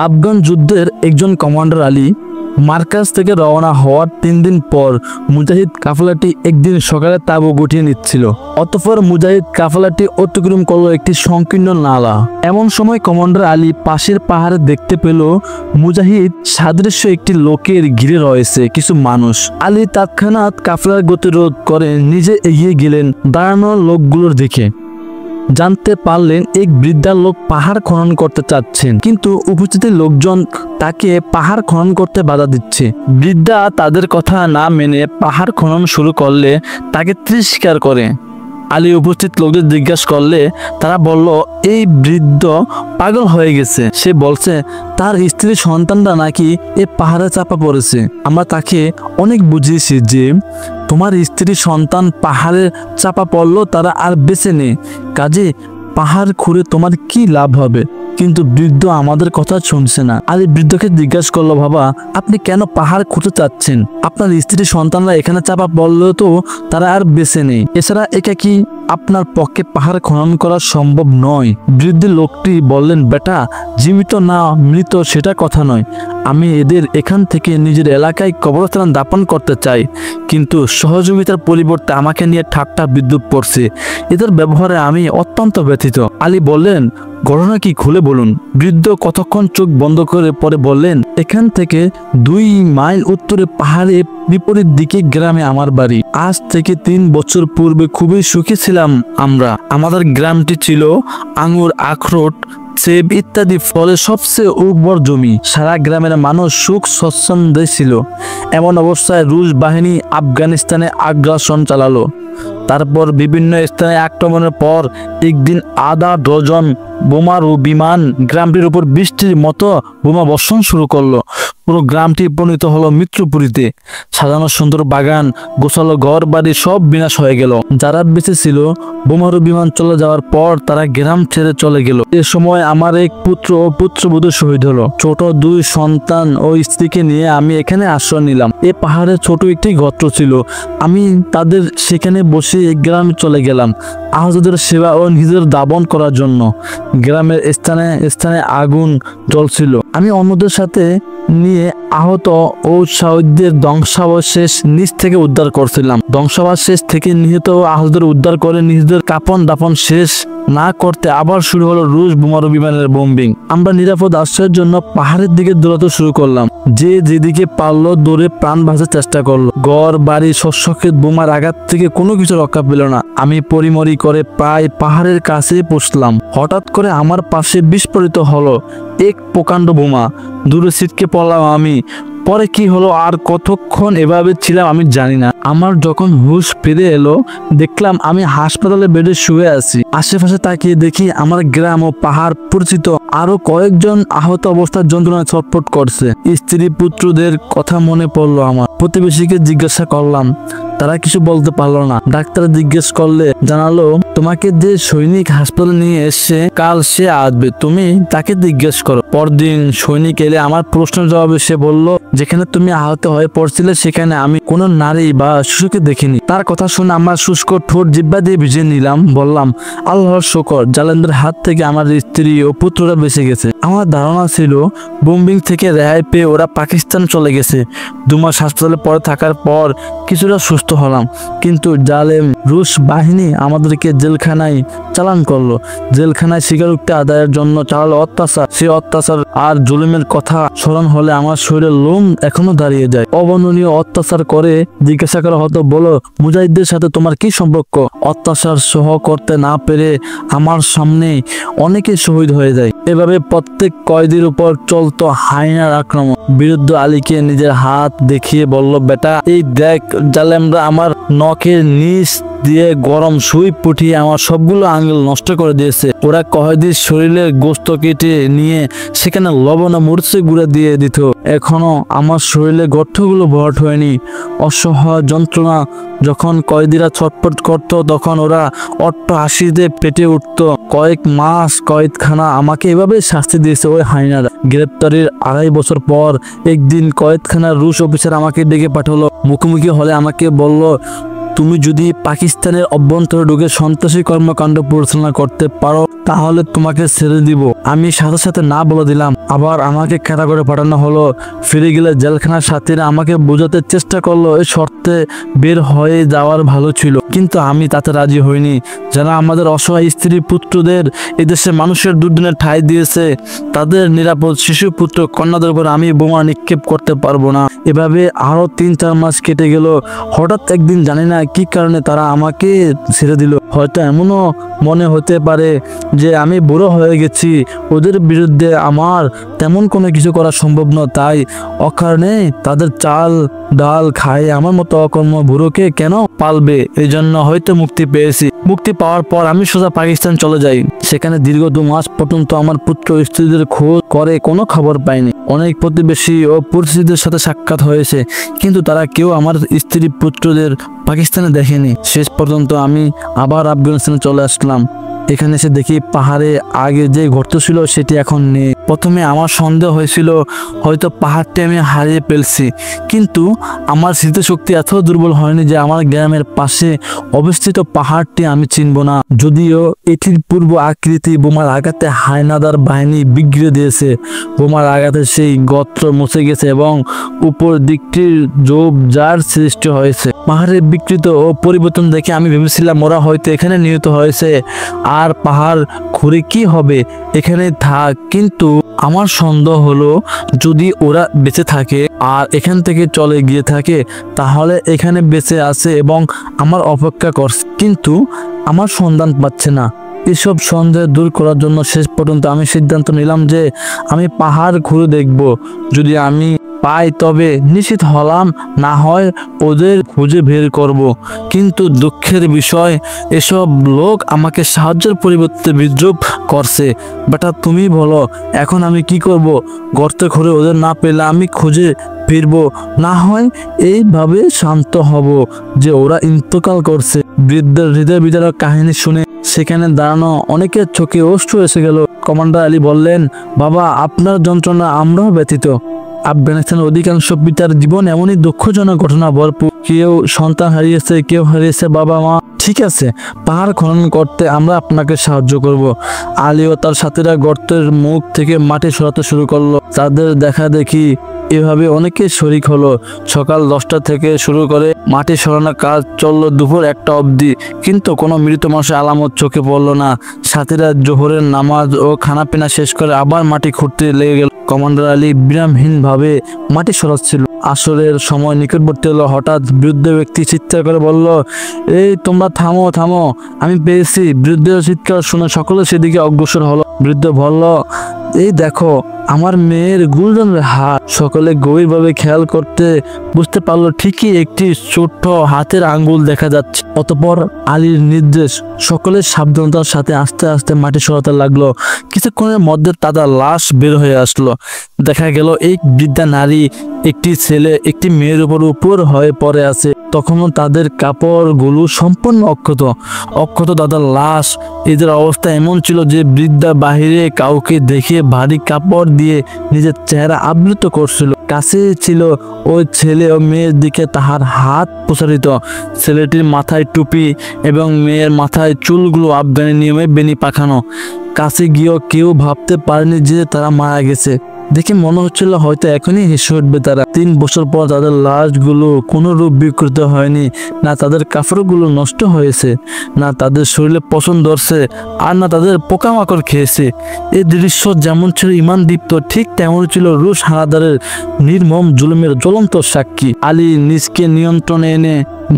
আফগান যুদ্ধের একজন commander Ali মার্কাজ থেকে রওনা হওয়ার 3 দিন পর মুজাহিদ কাফেলাটি একদিন সকালে তাঁবু গুটিয়ে নিচ্ছিল। অতঃপর মুজাহিদ কাফেলাটি অতিক্রম করলো একটি সংকীর্ণ নালা। এমন সময় কমান্ডার আলী পাশের পাহাড়ে দেখতে পেল মুজাহিদ সাদৃশ্য একটি লোকের ঘিরে রয়েছে কিছু মানুষ। আলী তৎক্ষণাৎ কাফেলার গতিরোধ করে নিজে এগিয়ে গেলেন দাঁড়ানো লোকগুলোর দিকে। জানতে পারলেন এক বৃদ্ধা লোক পাহাড় খনন করতে চাচ্ছেন, কিন্তু উপস্থিত লোকজন তাকে পাহাড় খনন করতে বাধা দিচ্ছে। বৃদ্ধা তাদের কথা না মেনে পাহাড় খনন শুরু করলে তাকে তিরস্কার করে। আলী উপস্থিত লোকদের জিজ্ঞাসা করলে তারা বলল, এই বৃদ্ধ পাগল হয়ে গেছে। সে বলছে তার স্ত্রী সন্তানরা নাকি এ পাহাড়ে চাপা পড়েছে। আমরা তাকে অনেক বুঝিয়েছি যে তোমার স্ত্রী সন্তান পাহাড়ে চাপা পড়লো তারা আর বেঁচে নেই, কাজে পাহাড় খুঁড়ে তোমার কি লাভ হবে? কিন্তু বৃদ্ধ আমাদের কথা শুনছে না। আলী বৃদ্ধকে জিজ্ঞাসা করলো, বাবা আপনি কেন পাহাড় খুঁড়তে চাচ্ছেন? আপনার স্ত্রী সন্তানরা এখানে চাপা পড়লেও তো তারা আর বেঁচে নেই। এছাড়া একা কি আপনার পক্ষে পাহাড় খনন করা সম্ভব নয়? বৃদ্ধ লোকটি বললেন, বেটা জীবিত না মৃত সেটা কথা নয়, আমি এদের এখান থেকে নিজের এলাকায় কবরস্থান দাপন করতে চাই, কিন্তু সহযোগিতার পরিবর্তে আমাকে নিয়ে ঠাট্টা বিদ্রুপ করছে। এদের ব্যবহারে আমি অত্যন্ত ব্যথিত। আলী বললেন, ঘটনা কি খুলে বলুন। বৃদ্ধ কতক্ষণ চোখ বন্ধ করে পরে বললেন, এখান থেকে 2 মাইল উত্তরে পাহাড়ে বিপরীত দিকে গ্রামে আমার বাড়ি। আজ থেকে 3 বছর পূর্বে খুবই সুখী ছিলাম আমরা। আমাদের গ্রামটি ছিল আঙ্গুর, আখরোট, সেব ইত্যাদি ফলে সবচেয়ে উর্বর জমি। সারা গ্রামের মানুষ সুখ স্বচ্ছন্দে ছিল। এমন অবস্থায় রুশ বাহিনী আফগানিস্তানে আগ্রাসন চালালো। তারপর বিভিন্ন স্থানে আক্রমণের পর একদিন আধা ডজন বোমার ও বিমান গ্রামটির উপর বৃষ্টির মতো বোমা বর্ষণ শুরু করলো। পুরো গ্রামটি পরিণত হলো মৃত্যুপুরীতে। সাজানো সুন্দর বাগান, গোছালো ঘর বাড়ি সব বিনাশ হয়ে গেল। যারা বেঁচে ছিল বোমারু বিমান চলে যাওয়ার পর তারা গ্রাম ছেড়ে চলে গেল। এ সময় আমার এক পুত্র ও পুত্রবধূ শহীদ হলো। ছোট 2 সন্তান ও স্ত্রীকে নিয়ে আমি এখানে আশ্রয় নিলাম। এ পাহাড়ে ছোট একটি গর্ত ছিল, আমি তাদের সেখানে বসে এক গ্রামে চলে গেলাম আহতদের সেবা ও নিজের দাবন করার জন্য। গ্রামের স্থানে স্থানে আগুন জ্বলছিল। আমি অন্যদের সাথে নিয়ে আহত ও শহীদদের ধ্বংসাবশেষ নিচ থেকে উদ্ধার করছিলাম। ধ্বংসাবশেষ থেকে নিহত ও আহতদের উদ্ধার করে নিজেদের কাপন দাপন শেষ না করতে আবার শুরু হলো রুশ বোমারু বিমানের বোম্বিং। আমরা নিরাপদ আশ্রয়ের জন্য পাহাড়ের দিকে দৌড়াতে শুরু করলাম। যে যেদিকে পারলো দৌড়ে প্রাণ বাঁচার চেষ্টা করলো। ঘর বাড়ি শস্যক্ষেত বোমার আঘাত থেকে কোনো কিছু রক্ষা পেল না। আমি পরিমরি করে প্রায় পাহাড়ের কাছে পৌঁছলাম। হঠাৎ করে আমার পাশে বিস্ফোরিত হলো এক প্রকাণ্ড বোমা। দূরে ছিটকে পড়লাম আমি। পরে কি হলো আর কতক্ষণ এভাবে ছিলাম আমি জানি না। আমার যখন হুঁশ ফিরে এলো দেখলাম আমি হাসপাতালে বেডে শুয়ে আছি। আশেপাশে তাকিয়ে দেখি আমার গ্রাম ও পাহাড় পরিচিত আরো কয়েকজন আহত অবস্থার যন্ত্রণায় ছটফট করছে। স্ত্রী পুত্রদের কথা মনে পড়লো আমার। প্রতিবেশীকে জিজ্ঞাসা করলাম, তারা কিছু বলতে পারলো না। ডাক্তার জিজ্ঞেস করলে জানালো, তোমাকে যে সৈনিক হাসপাতালে নিয়ে এসছে কাল সে আসবে, তুমি তাকে জিজ্ঞেস করো। পরদিন সৈনিক এলে আমার প্রশ্নের জবাবে সে বলল, যেখানে তুমি আহত হয়ে পড়ছিলে সেখানে আমি কোনো নারী বা শিশুকে দেখিনি। তার কথা শুনে আমার শুষ্ক ঠোঁট জিহ্বা দিয়ে ভিজিয়ে নিলাম। বললাম, আল্লাহর শুকর, জালেমদের হাত থেকে আমার স্ত্রী ও পুত্ররা বেঁচে গেছে। আমার ধারণা ছিল বোম্বিং থেকে রেহাই পেয়ে ওরা পাকিস্তান চলে গেছে। 2 মাস হাসপাতালে পরে থাকার পর কিছুটা সুস্থ হলাম, কিন্তু জালেম রুশ বাহিনী আমাদেরকে জেলখানায় চালান করলো। জেলখানায় স্বীকারোক্তি আদায়ের জন্য চালালো অত্যাচার। সে অত্যাচার আর জুলুমের কথা স্মরণ হলে আমার শরীরের লোম এখনো দাঁড়িয়ে যায়। অবর্ণনীয় অত্যাচার করে জিজ্ঞাসা করা হতো, বলো মুজাহিদদের সাথে তোমার কি সম্পর্ক? অত্যাচার সহ করতে না পেরে আমার সামনে অনেকে শহীদ হয়ে যায়। এভাবে প্রত্যেক কয়েদির উপর চলতো হায়নার আক্রমণ। বিরুদ্ধ আলীকে নিজের হাত দেখিয়ে বলল, বেটা এই দেখ, জালেমরা আমার নখের নিচ দিয়ে গরম সুই পুঠিয়ে আমার সবগুলো আঙ্গুল নষ্ট করে দিয়েছে। ওরা কয়েদির শরীরের গোস্ত কেটে নিয়ে সেখানে লবণ ও মরিচে গুঁড়া দিয়ে দিত। এখনো আমার শরীরে গর্তগুলো ভরাট হয়নি। অসহায় যন্ত্রণা যখন কয়েদিরা ছটফট করত তখন ওরা অট্ট হাসিতে পেটে উঠত। কয়েক মাস কয়েদখানা আমাকে এভাবে শাস্তি দিয়েছে ওই হায়নারা। গ্রেপ্তারির 2.5 বছর পর একদিন কয়েদখানার রুশ অফিসার আমাকে ডেকে পাঠালো। মুখোমুখি হলে আমাকে বলল, তুমি যদি পাকিস্তানের অভ্যন্তরে ঢুকে সন্ত্রাসী কর্মকাণ্ড পরিচালনা করতে পারো তাহলে তোমাকে ছেড়ে দিব। আমি সাথে সাথে না বলে দিলাম। আবার আমাকে খেলা করে পাঠানো হলো। ফিরে গেলে জেলখানার সাথীরা আমাকে বোঝাতে চেষ্টা করলো এই শর্তে বের হয়ে যাওয়ার ভালো ছিল, কিন্তু আমি তাতে রাজি হইনি। যারা আমাদের অসহায় স্ত্রী পুত্রদের এদেশে মানুষের দুর্দিনে ঠাঁই দিয়েছে, তাদের নিরাপদ শিশু পুত্র কন্যাদের উপর আমি বোমা নিক্ষেপ করতে পারবো না। এভাবে আরো 3-4 মাস কেটে গেল। হঠাৎ একদিন জানি না কি কারণে তারা আমাকে ছেড়ে দিল। হয়তো এমনও মনে হতে পারে যে আমি বুড়ো হয়ে গেছি, ওদের বিরুদ্ধে আমার তেমন কোনো কিছু করা সম্ভব নয়, তাই অকারণে তাদের চাল ডাল খায় আমার মতো অকর্ম বুড়োকে কেন পালবে, এই জন্য হয়তো মুক্তি পেয়েছি। মুক্তি পাওয়ার পর আমি সোজা পাকিস্তান চলে যাই। সেখানে দীর্ঘ 2 মাস পর্যন্ত আমার পুত্র স্ত্রীদের খোঁজ করে কোনো খবর পাইনি। অনেক প্রতিবেশী ও পরিচিতদের সাথে সাক্ষাৎ হয়েছে, কিন্তু তারা কেউ আমার স্ত্রী পুত্রদের পাকিস্তানে দেখেনি। শেষ পর্যন্ত আমি আবার আফগানিস্তানে চলে আসলাম। এখানে এসে দেখি পাহাড়ে আগে যে ঘটতে ছিল সেটি এখন নেই। প্রথমে আমার সন্দেহ হয়েছিল হয়তো পাহাড়টি আমি হারিয়ে ফেলছি, কিন্তু আমার স্মৃতিশক্তি এত দুর্বল হয়নি যে আমার গ্রামের পাশে অবস্থিত পাহাড়টি আমি চিনব না। যদিও এটির পূর্ব আকৃতি বোমার আঘাতে হায়নাদার বাহিনী বিগড়ে দিয়েছে। বোমার আঘাতে সেই গর্ত মুছে গেছে এবং উপর দিকটির ঝোপঝাড় সৃষ্টি হয়েছে। পাহাড়ের বিকৃত ও পরিবর্তন দেখে আমি ভেবেছিলাম ওরা হয়তো এখানে নিহত হয়েছে, আর পাহাড় খুঁড়ে কি হবে, এখানে থাক। কিন্তু আমার সন্দেহ হলো যদি ওরা বেঁচে থাকে আর এখান থেকে চলে গিয়ে থাকে, তাহলে এখানে বেঁচে আছে এবং আমার অপেক্ষা করছে, কিন্তু আমার সন্ধান পাচ্ছে না। এসব সন্দেহ দূর করার জন্য শেষ পর্যন্ত আমি সিদ্ধান্ত নিলাম যে আমি পাহাড় ঘুরে দেখব। যদি আমি পাই তবে নিশ্চিত হলাম, না হয় ওদের খুঁজে বের করব। কিন্তু দুঃখের বিষয়, এসব লোক আমাকে সাহায্যের পরিবর্তে বিদ্রুপ করছে। বেটা তুমি বলো এখন আমি কি করব? গর্তে খুঁড়ে ওদের না পেলে আমি খুঁজে ফিরবো, না হয় এইভাবে শান্ত হব যে ওরা ইন্তকাল করছে। বৃদ্ধের হৃদয় বিদারক কাহিনী শুনে সেখানে দাঁড়ানো অনেকের চোখে অশ্রু এসে গেল। কমান্ডার আলী বললেন, বাবা আপনার যন্ত্রণা আমরাও ব্যথিত। আফগানিস্তানের অধিকাংশ পিতার জীবন এমনই দুঃখজনক ঘটনা ভরপুর। কেউ সন্তান হারিয়েছে, কেউ হারিয়েছে বাবা মা। ঠিক আছে, পাহাড় খনন করতে আমরা আপনাকে সাহায্য করব। আলী ও তার সাথীরা গর্তের মুখ থেকে মাটি সরাতে শুরু করলো। তাদের দেখা দেখি এভাবে অনেকে শরিক হলো। সকাল 10টা থেকে শুরু করে মাটি সরানোর কাজ চললো দুপুর 1টা অবধি, কিন্তু কোনো মৃত মানুষের আলামত চোখে পড়লো না। সাথীরা জোহরের নামাজ ও খানাপিনা শেষ করে আবার মাটি খুঁড়তে লেগে গেল। কমান্ডার আলী বিরামহীনভাবে মাটি সরাচ্ছিল। আসরের সময় নিকটবর্তী হলো। হঠাৎ বৃদ্ধ ব্যক্তি চিৎকার করে বলল, এই তোমরা থামো থামো, আমি পেয়েছি। বৃদ্ধের চিৎকার শুনে সকলে সেদিকে অগ্রসর হলো। বৃদ্ধ বলল, এই দেখো আমার মেয়ের গুঞ্জনের হাত। সকলে গভীরভাবে খেয়াল করতে বুঝতে পারলো ঠিকই একটি ছোট্ট হাতের আঙ্গুল দেখা যাচ্ছে। অতঃপর আলীর নির্দেশ সকলে সাবধানতার সাথে আস্তে আস্তে মাটি সরাতে লাগলো। কিছুক্ষণের মধ্যে তাদের লাশ বের হয়ে আসলো। দেখা গেল এই বৃদ্ধা নারী, একটি ছেলে, একটি মেয়ের উপর হয়ে পড়ে আছে। তখনও তাদের কাপড়গুলো সম্পূর্ণ অক্ষত তাদের লাশ। এদের অবস্থা এমন ছিল যে বৃদ্ধা বাহিরে কাউকে দেখে ভারী কাপড় দিয়ে নিজের চেহারা আবৃত করছিল। কাছে ছিল ওই ছেলে ও মেয়ের দিকে তাহার হাত প্রসারিত। ছেলেটির মাথায় টুপি এবং মেয়ের মাথায় চুলগুলো আফগানি নিয়মে বেনি পাকানো। কাছে গিয়েও কেউ ভাবতে পারেনি যে তারা মারা গেছে। দেখে মনে হচ্ছিল হয়তো এখনই হেসে উঠবে তারা। 3 বছর পর তাদের লাশগুলো কোনো রূপ বিকৃত হয়নি, না তাদের কাপড়গুলো নষ্ট হয়েছে, না তাদের শরীরে পছন্দ ধরছে, আর না তাদের পোকামাকড় খেয়েছে। এই দৃশ্য যেমন ছিল ইমান দীপ্ত, ঠিক তেমন ছিল রুশ হানাদারের নির্মম জুলুমের জ্বলন্ত সাক্ষী। আলী নিজকে নিয়ন্ত্রণে এনে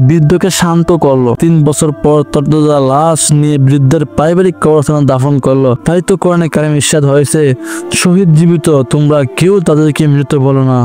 বৃদ্ধকে শান্ত করলো। 3 বছর পর তরতাজা লাশ নিয়ে বৃদ্ধের পারিবারিক কবরস্থানে দাফন করলো। তাই তো কোরআনে কারিমে ইরশাদ হয়েছে, শহীদ জীবিত, তোমরা কেউ তাদেরকে মৃত বলো না।